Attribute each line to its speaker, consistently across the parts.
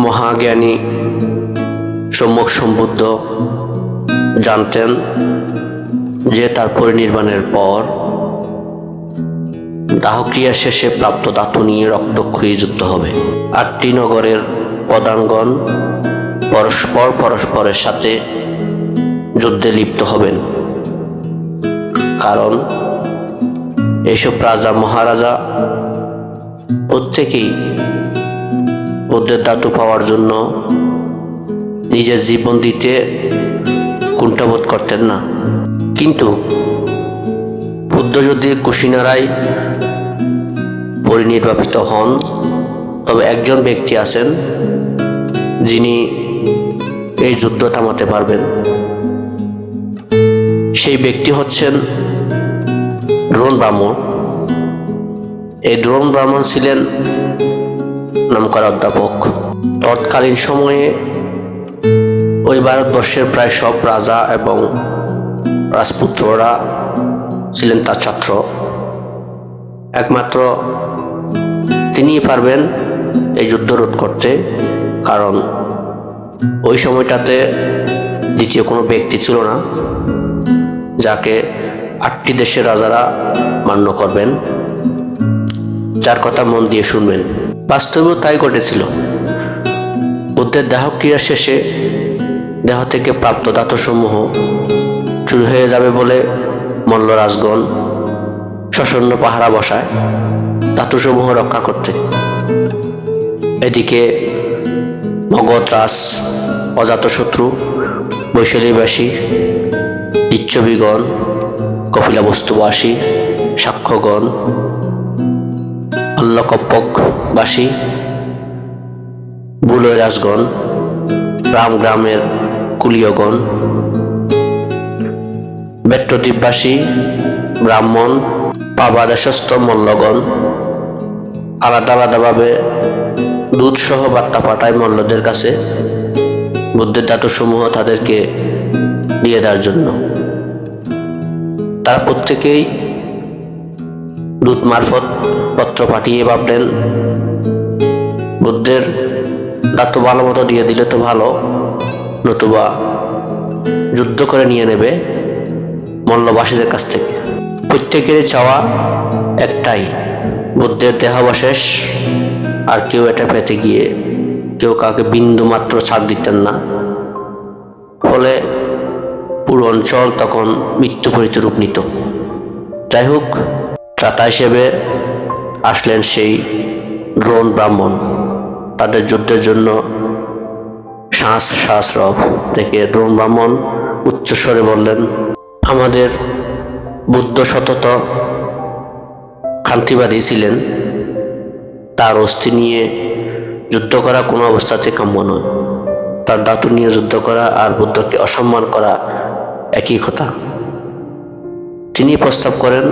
Speaker 1: মহাজ্ঞানী সম্যক সম্বুদ্ধ জানতেন যে তার পরিনির্বাণের পর দাহক্রিয়া শেষে প্রাপ্ত ধাতু নিয়ে রক্তক্ষয়ী যুদ্ধ হবে। 8টি নগরের প্রধানগণ পরস্পরের সাথে যুদ্ধে লিপ্ত হবেন, কারণ এইসব রাজা মহারাজা প্রত্যেকেই বুদ্ধের ধাতু পাওয়ার জন্য নিজের জীবন দিতে কুণ্ঠাবোধ করতেন না। কিন্তু বুদ্ধ যদি কুশিনারায় পরিনির্বাপিত হন, তবে একজন ব্যক্তি আছেন যিনি এই যুদ্ধ থামাতে পারবেন। সেই ব্যক্তি হচ্ছেন দ্রোণ ব্রাহ্মণ। এই দ্রোণ ব্রাহ্মণ ছিলেন নামকরা অধ্যাপক। তৎকালীন সময়ে ওই ভারতবর্ষের প্রায় সব রাজা এবং রাজপুত্ররা ছিলেন তার ছাত্র। একমাত্র তিনিই পারবেন এই যুদ্ধ রোধ করতে, কারণ ওই সময়টাতে দ্বিতীয় কোনো ব্যক্তি ছিল না যাকে 8টি দেশের রাজারা মান্য করবেন, যার কথা মন দিয়ে শুনবেন। বাস্তবেও তাই ঘটেছিল। বুদ্ধের দেহক্রিয়া শেষে দেহ থেকে প্রাপ্ত ধাতুসমূহ চুরি হয়ে যাবে বলে মল্লরাজগণ সশন্য পাহারা বসায় ধাতুসমূহ রক্ষা করতে। এদিকে মগধরাজ, অজাতশত্রু, বৈশালীবাসী, লিচ্ছবীগণ, কপিলাবস্তুবাসী, সাক্ষ্যগণ, অল্লকপ্পকবাসী, বুলয়রাজগণ, গ্রামের কুলীয়গণ, বেট্টদ্বীপবাসী ব্রাহ্মণ, পাবাদেশস্থ মল্লগণ আলাদা আলাদাভাবে দূতসহ বার্তা পাঠায় মল্লদের কাছে বুদ্ধের ধাতুসমূহ তাদেরকে দিয়ে দেওয়ার জন্য। তারা প্রত্যেকেই দূত মারফত পত্র পাঠিয়ে ভাবলেন, বুদ্ধের ধাতু ভালো মতো দিয়ে দিলে তো ভালো, নতুবা যুদ্ধ করে নিয়ে নেবে মল্লবাসীদের কাছ থেকে। প্রত্যেকের চাওয়া একটাই, বুদ্ধের দেহাবশেষ। আর কেউ এটা পেতে গিয়ে কেউ কাউকে বিন্দু মাত্র ছাড় দিতেন না। ফলে পুরো অঞ্চল তখন মৃত্যুপরিত রূপ নিত। যাই হোক, ত্রাতা হিসেবে আসলেন সেই দ্রোণ ব্রাহ্মণ। তাদের যুদ্ধের জন্য সহস্রাব থেকে দ্রোণ ব্রাহ্মণ উচ্চস্বরে বললেন, আমাদের বুদ্ধ সতত শান্তিবাদী ছিলেন, তার অস্থি নিয়ে যুদ্ধ করা কোনো অবস্থাতে কাম্য নয়। তার ধাতু নিয়ে যুদ্ধ করা আর বুদ্ধকে অসম্মান করা একই কথা। তিনি প্রস্তাব করেন,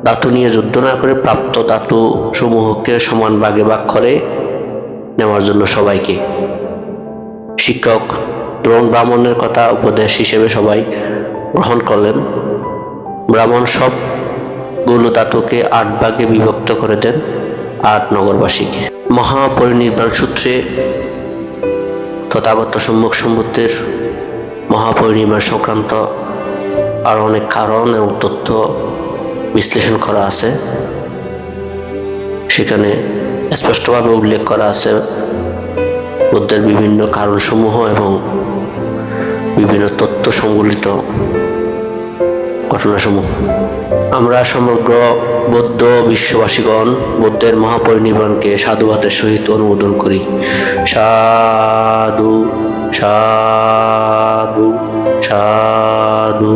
Speaker 1: ধাতু নিয়ে যুদ্ধ না করে প্রাপ্ত ধাতু সমূহকে সমান ভাগে ভাগ করে নেওয়ার জন্য সবাইকে। শিক্ষক দ্রোণ ব্রাহ্মণের কথা উপদেশ হিসেবে সবাই গ্রহণ করলেন। ব্রাহ্মণ সবগুলো ধাতুকে 8 ভাগে বিভক্ত করে দেন 8 নগরবাসীকে। মহাপরিনির্বাণ সূত্রে তথাগত সম্যক সম্বুদ্ধের মহাপরিনির্বাণ সংক্রান্ত আরও অনেক কারণ এবং তথ্য বিশ্লেষণ করা আছে। সেখানে স্পষ্টভাবে উল্লেখ করা আছে বুদ্ধের বিভিন্ন কারণসমূহ এবং বিভিন্ন তথ্য সংবলিত ঘটনাসমূহ। আমরা সমগ্র বৌদ্ধ বিশ্ববাসীগণ বুদ্ধের মহাপরিনির্বাণকে সাধুবাদের সহিত অনুমোদন করি। সাধু সাধু সাধু।